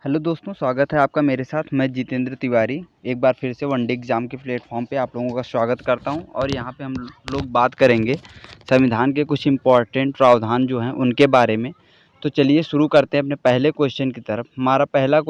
Hello दोस्तों, स्वागत है आपका मेरे साथ। मैं जितेंद्र तिवारी एक बार फिर से वनडे एग्ज़ाम के प्लेटफॉर्म पे आप लोगों का स्वागत करता हूं। और यहां पे हम लोग बात करेंगे संविधान के कुछ इम्पॉर्टेंट प्रावधान जो हैं उनके बारे में। तो चलिए शुरू करते हैं अपने पहले क्वेश्चन की तरफ। हमारा पहला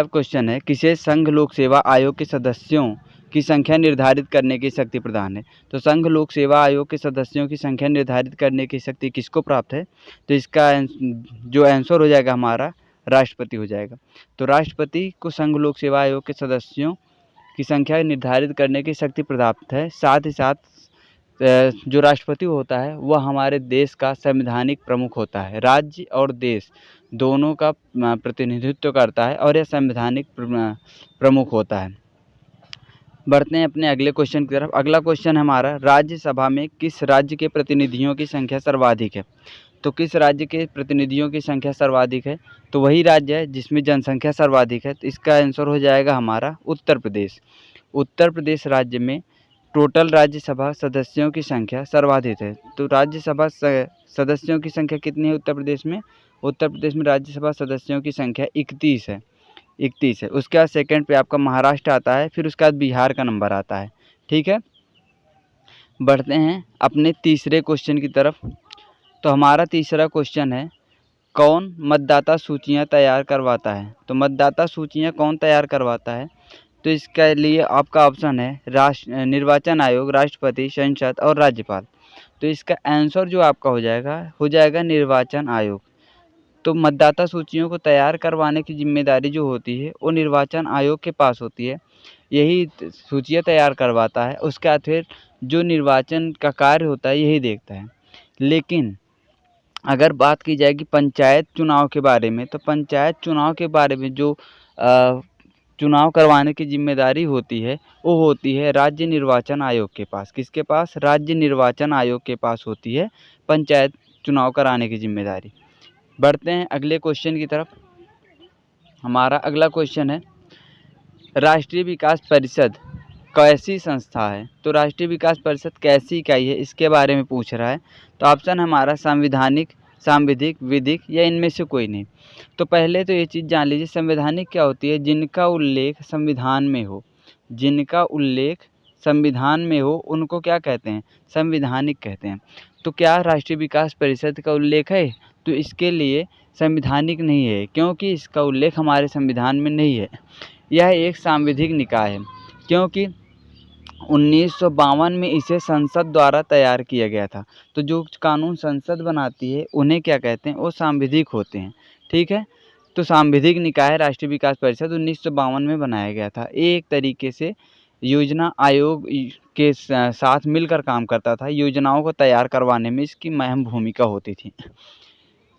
क्वेश्चन है किसे संघ लोक सेवा आयोग के सदस्यों की संख्या निर्धारित करने की शक्ति प्रदान है। तो संघ लोक सेवा आयोग के सदस्यों की संख्या निर्धारित करने की शक्ति किसको प्राप्त है? तो इसका जो आंसर हो जाएगा हमारा राष्ट्रपति हो जाएगा। तो राष्ट्रपति को संघ लोक सेवा आयोग के सदस्यों की संख्या निर्धारित करने की शक्ति प्राप्त है। साथ ही साथ जो राष्ट्रपति होता है वह हमारे देश का संवैधानिक प्रमुख होता है। राज्य और देश दोनों का प्रतिनिधित्व करता है और यह संवैधानिक प्रमुख होता है। बढ़ते हैं अपने अगले क्वेश्चन की तरफ। अगला क्वेश्चन हमारा, राज्यसभा में किस राज्य के प्रतिनिधियों की संख्या सर्वाधिक है? तो किस राज्य के प्रतिनिधियों की संख्या सर्वाधिक है? तो वही राज्य है जिसमें जनसंख्या सर्वाधिक है। तो इसका आंसर हो जाएगा हमारा उत्तर प्रदेश। उत्तर प्रदेश राज्य में टोटल राज्यसभा सदस्यों की संख्या सर्वाधिक है। तो राज्यसभा सदस्यों की संख्या कितनी है उत्तर प्रदेश में? उत्तर प्रदेश में राज्यसभा सदस्यों की संख्या 31 है। उसके बाद सेकंड पे आपका महाराष्ट्र आता है, फिर उसके बाद बिहार का नंबर आता है। ठीक है, बढ़ते हैं अपने तीसरे क्वेश्चन की तरफ। तो हमारा तीसरा क्वेश्चन है, कौन मतदाता सूचियां तैयार करवाता है? तो मतदाता सूचियां कौन तैयार करवाता है? तो इसके लिए आपका ऑप्शन है निर्वाचन आयोग, राष्ट्रपति, संसद और राज्यपाल। तो इसका आंसर जो आपका हो जाएगा निर्वाचन आयोग। तो मतदाता सूचियों को तैयार करवाने की जिम्मेदारी जो होती है वो निर्वाचन आयोग के पास होती है। यही सूचियाँ तैयार करवाता है। उसके बाद फिर जो निर्वाचन का कार्य होता है यही देखता है। लेकिन अगर बात की जाएगी पंचायत चुनाव के बारे में, तो पंचायत चुनाव के बारे में जो चुनाव करवाने की जिम्मेदारी होती है वो होती है राज्य निर्वाचन आयोग के पास। किसके पास? राज्य निर्वाचन आयोग के पास होती है पंचायत चुनाव कराने की जिम्मेदारी। बढ़ते हैं अगले क्वेश्चन की तरफ। हमारा अगला क्वेश्चन है, राष्ट्रीय विकास परिषद कैसी संस्था है? तो राष्ट्रीय विकास परिषद कैसी इकाई है, इसके बारे में पूछ रहा है। तो ऑप्शन हमारा संवैधानिक, सांविधिक, विधिक या इनमें से कोई नहीं। तो पहले तो ये चीज़ जान लीजिए, संवैधानिक क्या होती है? जिनका उल्लेख संविधान में हो। जिनका उल्लेख संविधान में हो उनको क्या कहते हैं? संवैधानिक कहते हैं। तो क्या राष्ट्रीय विकास परिषद का उल्लेख है? तो इसके लिए संवैधानिक नहीं है, क्योंकि इसका उल्लेख हमारे संविधान में नहीं है। यह एक सांविधिक निकाय है, क्योंकि 1952 में इसे संसद द्वारा तैयार किया गया था। तो जो कानून संसद बनाती है उन्हें क्या कहते हैं? वो सांविधिक होते हैं। ठीक है, तो सांविधिक निकाय राष्ट्रीय विकास परिषद 1952 में बनाया गया था। एक तरीके से योजना आयोग के साथ मिलकर काम करता था। योजनाओं को तैयार करवाने में इसकी अहम भूमिका होती थी।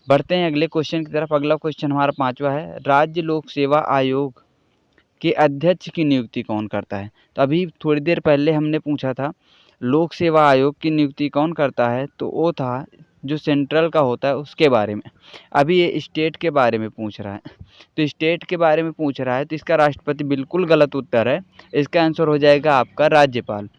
बढ़ते हैं अगले क्वेश्चन की तरफ। अगला क्वेश्चन हमारा पांचवा है, राज्य लोक सेवा आयोग के अध्यक्ष की नियुक्ति कौन करता है? तो अभी थोड़ी देर पहले हमने पूछा था लोक सेवा आयोग की नियुक्ति कौन करता है, तो वो था जो सेंट्रल का होता है उसके बारे में। अभी ये स्टेट के बारे में पूछ रहा है। तो स्टेट के बारे में पूछ रहा है तो इसका राष्ट्रपति बिल्कुल गलत उत्तर है। इसका आंसर हो जाएगा आपका राज्यपाल।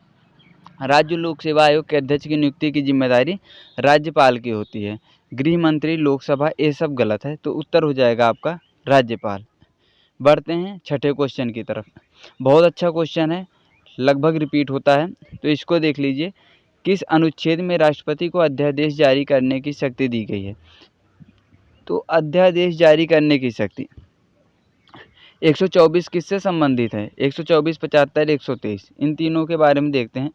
राज्य लोक सेवा आयोग के अध्यक्ष की नियुक्ति की जिम्मेदारी राज्यपाल की होती है। गृह मंत्री, लोकसभा, ये सब गलत है। तो उत्तर हो जाएगा आपका राज्यपाल। बढ़ते हैं छठे क्वेश्चन की तरफ। बहुत अच्छा क्वेश्चन है, लगभग रिपीट होता है, तो इसको देख लीजिए। किस अनुच्छेद में राष्ट्रपति को अध्यादेश जारी करने की शक्ति दी गई है? तो अध्यादेश जारी करने की शक्ति 124 किससे संबंधित है? 124, 75, 123, इन तीनों के बारे में देखते हैं।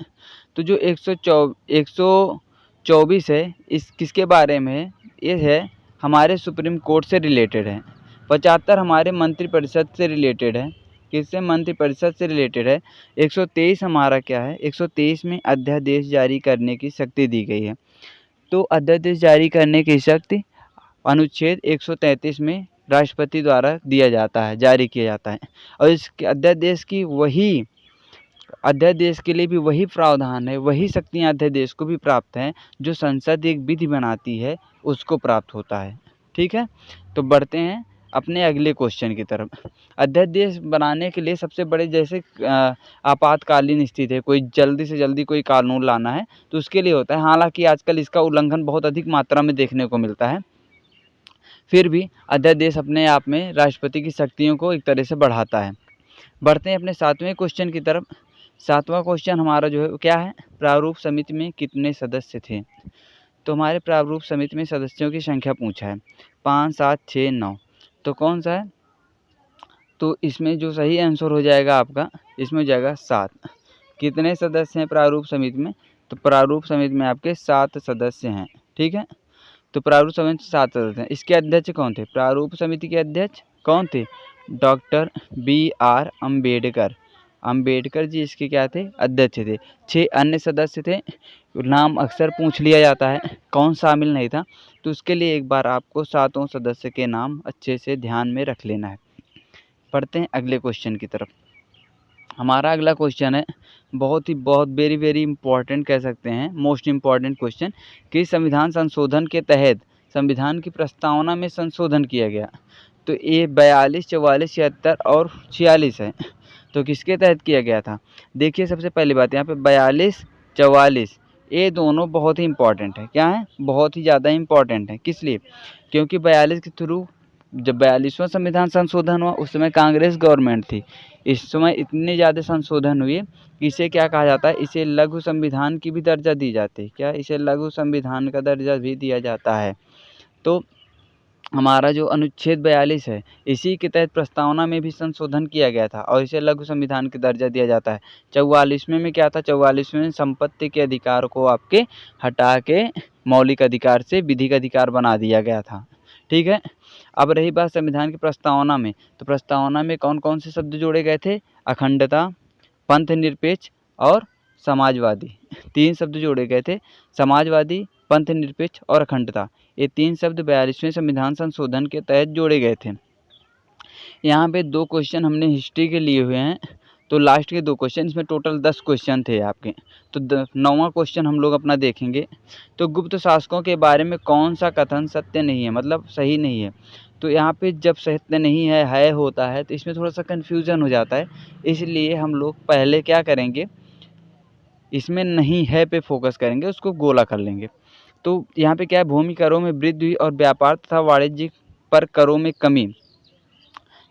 तो जो 124 है इस किसके बारे में है? ये है हमारे सुप्रीम कोर्ट से रिलेटेड है। 75 हमारे मंत्रिपरिषद से रिलेटेड है। किससे? मंत्रिपरिषद से रिलेटेड है। 123 हमारा क्या है? 123 में अध्यादेश जारी करने की शक्ति दी गई है। तो अध्यादेश जारी करने की शक्ति अनुच्छेद 133 में राष्ट्रपति द्वारा दिया जाता है, जारी किया जाता है। और इस अध्यादेश के लिए भी वही प्रावधान है, वही शक्तियाँ अध्यादेश को भी प्राप्त हैं जो संसद एक विधि बनाती है उसको प्राप्त होता है। ठीक है, तो बढ़ते हैं अपने अगले क्वेश्चन की तरफ। अध्यादेश बनाने के लिए सबसे बड़े जैसे आपातकालीन स्थिति है, कोई जल्दी से जल्दी कोई कानून लाना है तो उसके लिए होता है। हालांकि आजकल इसका उल्लंघन बहुत अधिक मात्रा में देखने को मिलता है। फिर भी अध्यादेश अपने आप में राष्ट्रपति की शक्तियों को एक तरह से बढ़ाता है। बढ़ते हैं अपने 7वें क्वेश्चन की तरफ। 7वां क्वेश्चन हमारा जो है वो क्या है, प्रारूप समिति में कितने सदस्य थे। तो हमारे प्रारूप समिति में सदस्यों की संख्या पूछा है 5, 7, 6, 9। तो कौन सा है, तो इसमें जो सही आंसर हो जाएगा आपका, इसमें हो जाएगा 7। कितने सदस्य हैं प्रारूप समिति में, तो प्रारूप समिति में आपके 7 सदस्य हैं। ठीक है, तो प्रारूप समिति 7 सदस्य हैं। इसके अध्यक्ष कौन थे, प्रारूप समिति के अध्यक्ष कौन थे, डॉक्टर BR अम्बेडकर। अम्बेडकर जी इसके क्या थे, अध्यक्ष थे। 6 अन्य सदस्य थे, नाम अक्सर पूछ लिया जाता है, कौन शामिल नहीं था, तो उसके लिए एक बार आपको 7 सदस्य के नाम अच्छे से ध्यान में रख लेना है। पढ़ते हैं अगले क्वेश्चन की तरफ। हमारा अगला क्वेश्चन है बहुत वेरी इंपॉर्टेंट कह सकते हैं, मोस्ट इम्पॉर्टेंट क्वेश्चन, कि संविधान संशोधन के तहत संविधान की प्रस्तावना में संशोधन किया गया। तो ये 42, 44, 76 और 46 है। तो किसके तहत किया गया था, देखिए सबसे पहली बात यहाँ पे 42, 44 ये दोनों बहुत ही इंपॉर्टेंट है। क्या है, बहुत ही ज़्यादा इंपॉर्टेंट है। किस लिए, क्योंकि 42 के थ्रू जब 42वां संविधान संशोधन हुआ उस समय कांग्रेस गवर्नमेंट थी। इस समय इतने ज़्यादा संशोधन हुए, इसे क्या कहा जाता है, इसे लघु संविधान की भी दर्जा दी जाती है। क्या, इसे लघु संविधान का दर्जा भी दिया जाता है। तो हमारा जो अनुच्छेद 42 है इसी के तहत प्रस्तावना में भी संशोधन किया गया था और इसे लघु संविधान का दर्जा दिया जाता है। 44वें में क्या था, 44वें में संपत्ति के अधिकार को आपके हटा के मौलिक अधिकार से विधिक अधिकार बना दिया गया था। ठीक है, अब रही बात संविधान की प्रस्तावना में, तो प्रस्तावना में कौन कौन से शब्द जोड़े गए थे, अखंडता, पंथ निरपेक्ष और समाजवादी। 3 शब्द जोड़े गए थे, समाजवादी, पंथ निरपेक्ष और अखंडता। ये 3 शब्द 42वें संविधान संशोधन के तहत जोड़े गए थे। यहाँ पे 2 क्वेश्चन हमने हिस्ट्री के लिए हुए हैं, तो लास्ट के 2 क्वेश्चन, इसमें टोटल 10 क्वेश्चन थे आपके। तो 9वां क्वेश्चन हम लोग अपना देखेंगे। तो गुप्त शासकों के बारे में कौन सा कथन सत्य नहीं है, मतलब सही नहीं है। तो यहाँ पे जब सत्य नहीं है होता है, तो इसमें थोड़ा सा कन्फ्यूज़न हो जाता है। इसलिए हम लोग पहले क्या करेंगे, इसमें नहीं है पे फोकस करेंगे, उसको गोला कर लेंगे। तो यहाँ पे क्या है, भूमि करों में वृद्धि हुई और व्यापार तथा वाणिज्य पर करों में कमी।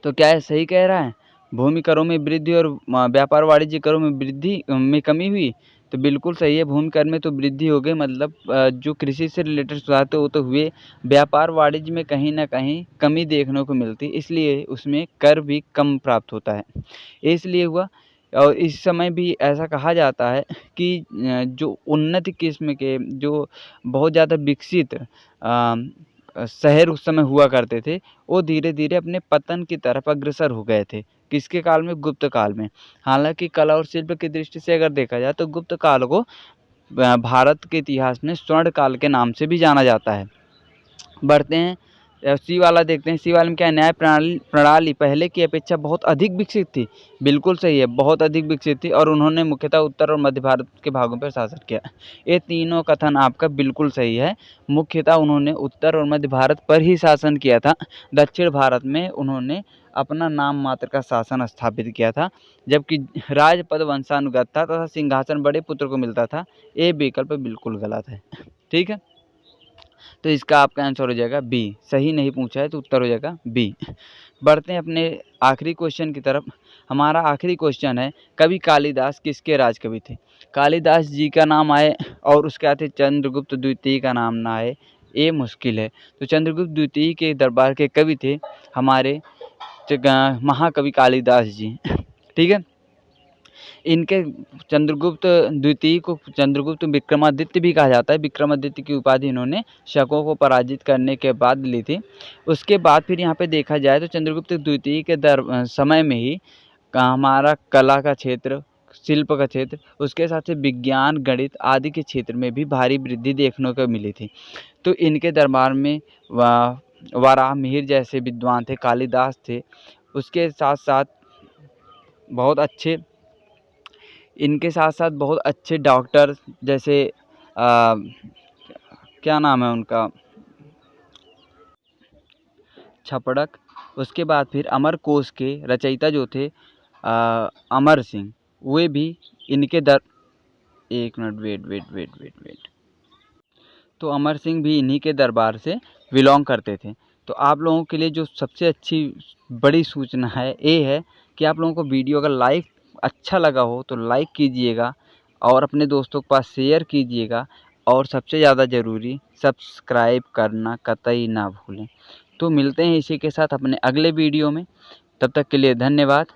तो क्या है, सही कह रहा है, भूमि करों में वृद्धि और व्यापार वाणिज्य करों में वृद्धि में कमी हुई। तो बिल्कुल सही है, भूमि कर में तो वृद्धि हो गई, मतलब जो कृषि से रिलेटेड सुधार थे वो तो हुए। व्यापार वाणिज्य में कहीं ना कहीं कमी देखने को मिलती, इसलिए उसमें कर भी कम प्राप्त होता है, इसलिए हुआ। और इस समय भी ऐसा कहा जाता है कि जो उन्नत किस्म के, जो बहुत ज़्यादा विकसित शहर उस समय हुआ करते थे, वो धीरे धीरे अपने पतन की तरफ अग्रसर हो गए थे। किसके काल में, गुप्त काल में। हालांकि कला और शिल्प की दृष्टि से अगर देखा जाए तो गुप्त काल को भारत के इतिहास में स्वर्ण काल के नाम से भी जाना जाता है। बढ़ते हैं सी वाला देखते हैं। सी वाले में क्या है, न्याय प्रणाली पहले की अपेक्षा बहुत अधिक विकसित थी। बिल्कुल सही है, बहुत अधिक विकसित थी और उन्होंने मुख्यतः उत्तर और मध्य भारत के भागों पर शासन किया। ये तीनों कथन आपका बिल्कुल सही है, मुख्यतः उन्होंने उत्तर और मध्य भारत पर ही शासन किया था। दक्षिण भारत में उन्होंने अपना नाम मात्र का शासन स्थापित किया था, जबकि राजपद वंशानुगत था तथा सिंहासन बड़े पुत्र को मिलता था। ये विकल्प बिल्कुल गलत है। ठीक है, तो इसका आपका आंसर हो जाएगा बी। सही नहीं पूछा है तो उत्तर हो जाएगा बी। बढ़ते हैं अपने आखिरी क्वेश्चन की तरफ। हमारा आखिरी क्वेश्चन है, कवि कालिदास किसके राजकवि थे। कालिदास जी का नाम आए और उसके बाद चंद्रगुप्त द्वितीय का नाम ना आए, ये मुश्किल है। तो चंद्रगुप्त द्वितीय के दरबार के कवि थे हमारे महाकवि कालिदास जी। ठीक है, इनके चंद्रगुप्त द्वितीय को चंद्रगुप्त विक्रमादित्य भी कहा जाता है। विक्रमादित्य की उपाधि इन्होंने शकों को पराजित करने के बाद ली थी। उसके बाद फिर यहाँ पे देखा जाए तो चंद्रगुप्त द्वितीय के समय में ही हमारा कला का क्षेत्र, शिल्प का क्षेत्र, उसके साथ ही विज्ञान, गणित आदि के क्षेत्र में भी भारी वृद्धि देखने को मिली थी। तो इनके दरबार में वराह मिहिर जैसे विद्वान थे, कालिदास थे। उसके साथ साथ बहुत अच्छे इनके साथ साथ बहुत अच्छे डॉक्टर, जैसे क्या नाम है उनका, छपड़क। उसके बाद फिर अमरकोश के रचयिता जो थे अमर सिंह, वे भी इनके दर एक मिनट, वेट। तो अमर सिंह भी इन्हीं के दरबार से बिलोंग करते थे। तो आप लोगों के लिए जो सबसे अच्छी बड़ी सूचना है ये है कि आप लोगों को वीडियो अगर अच्छा लगा हो तो लाइक कीजिएगा और अपने दोस्तों के पास शेयर कीजिएगा, और सबसे ज़्यादा ज़रूरी सब्सक्राइब करना कतई ना भूलें। तो मिलते हैं इसी के साथ अपने अगले वीडियो में, तब तक के लिए धन्यवाद।